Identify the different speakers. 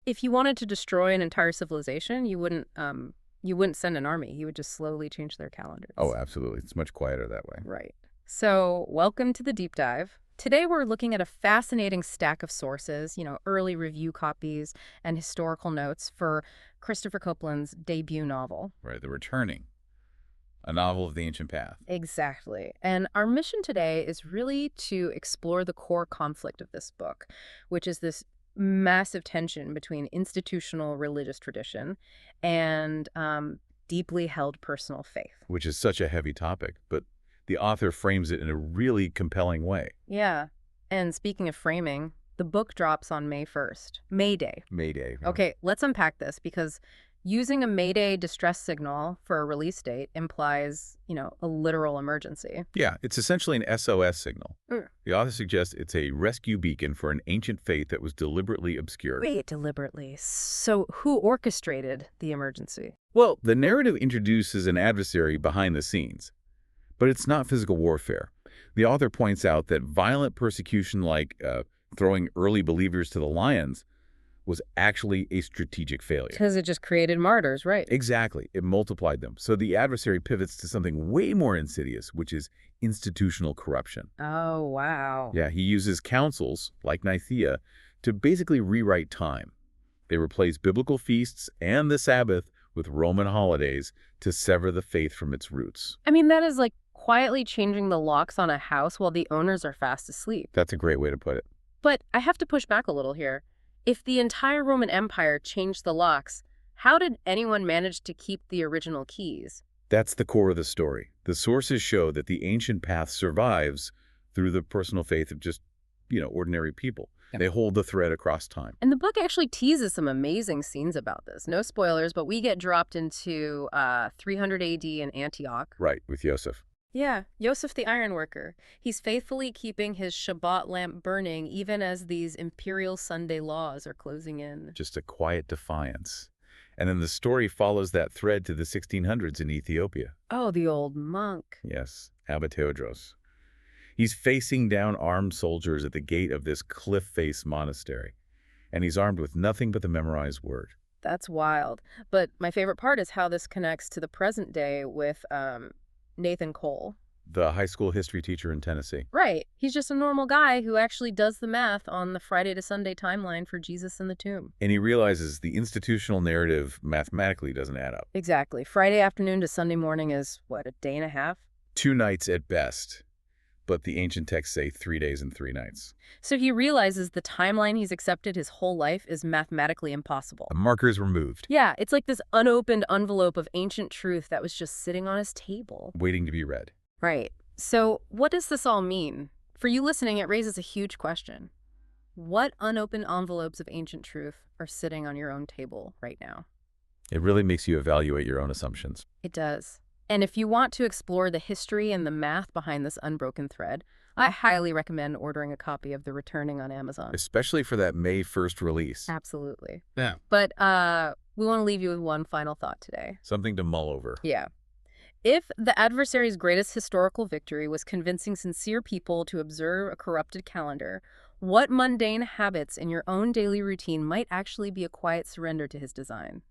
Speaker 1: If you wanted to destroy an entire civilization, you wouldn't send an army. You would just slowly change their
Speaker 2: Oh,
Speaker 1: calendars.
Speaker 2: absolutely. It's much quieter that way.
Speaker 1: Right. So, welcome to the deep dive. Today we're looking at a fascinating stack of sources, early review copies and historical notes for Christopher Copeland's debut novel.
Speaker 2: Right. The Returning, a novel of the ancient path.
Speaker 1: Exactly. And our mission today is really to explore the core conflict of this book, which is this massive tension between institutional religious tradition and deeply held personal faith.
Speaker 2: Which is such a heavy topic, but the author frames it in a really compelling way.
Speaker 1: Yeah. And speaking of framing, the book drops on May 1st, May Day.
Speaker 2: May Day.
Speaker 1: Okay, let's unpack this because using a May Day distress signal for a release date implies, a literal emergency.
Speaker 2: Yeah, it's essentially an SOS signal.
Speaker 1: Mm.
Speaker 2: The author suggests it's a rescue beacon for an ancient faith that was deliberately obscured.
Speaker 1: Wait, deliberately. So who orchestrated the emergency?
Speaker 2: Well, the narrative introduces an adversary behind the scenes, but it's not physical warfare. The author points out that violent persecution like throwing early believers to the lions was actually a strategic failure.
Speaker 1: Because it just created martyrs, right?
Speaker 2: Exactly. It multiplied them. So the adversary pivots to something way more insidious, which is institutional corruption.
Speaker 1: Oh, wow.
Speaker 2: Yeah, he uses councils, like Nicaea, to basically rewrite time. They replace biblical feasts and the Sabbath with Roman holidays to sever the faith from its roots.
Speaker 1: I mean, that is like quietly changing the locks on a house while the owners are fast asleep.
Speaker 2: That's a great way to put it.
Speaker 1: But I have to push back a little here. If the entire Roman Empire changed the locks, how did anyone manage to keep the original keys?
Speaker 2: That's the core of the story. The sources show that the ancient path survives through the personal faith of just, ordinary people. Yeah. They hold the thread across time.
Speaker 1: And the book actually teases some amazing scenes about this. No spoilers, but we get dropped into 300 AD in Antioch.
Speaker 2: Right, with Joseph.
Speaker 1: Yeah, Joseph the ironworker. He's faithfully keeping his Shabbat lamp burning even as these imperial Sunday laws are closing in.
Speaker 2: Just a quiet defiance. And then the story follows that thread to the 1600s in Ethiopia.
Speaker 1: Oh, the old monk.
Speaker 2: Yes, Abba Theodros. He's facing down armed soldiers at the gate of this cliff-face monastery, and he's armed with nothing but the memorized word.
Speaker 1: That's wild. But my favorite part is how this connects to the present day with Nathan Cole.
Speaker 2: The high school history teacher in Tennessee.
Speaker 1: Right. He's just a normal guy who actually does the math on the Friday to Sunday timeline for Jesus in the tomb.
Speaker 2: And he realizes the institutional narrative mathematically doesn't add up.
Speaker 1: Exactly. Friday afternoon to Sunday morning is, what, a day and a half?
Speaker 2: 2 nights at best. But the ancient texts say 3 days and 3 nights.
Speaker 1: So he realizes the timeline he's accepted his whole life is mathematically impossible.
Speaker 2: The marker's removed.
Speaker 1: Yeah, it's like this unopened envelope of ancient truth that was just sitting on his table.
Speaker 2: Waiting to be read.
Speaker 1: Right. So what does this all mean? For you listening, it raises a huge question. What unopened envelopes of ancient truth are sitting on your own table right now?
Speaker 2: It really makes you evaluate your own assumptions.
Speaker 1: It does. And if you want to explore the history and the math behind this unbroken thread, I highly recommend ordering a copy of The Returning on Amazon.
Speaker 2: Especially for that May 1st release.
Speaker 1: Absolutely.
Speaker 2: Yeah.
Speaker 1: But we want to leave you with one final thought today.
Speaker 2: Something to mull over.
Speaker 1: Yeah. If the adversary's greatest historical victory was convincing sincere people to observe a corrupted calendar, what mundane habits in your own daily routine might actually be a quiet surrender to his design?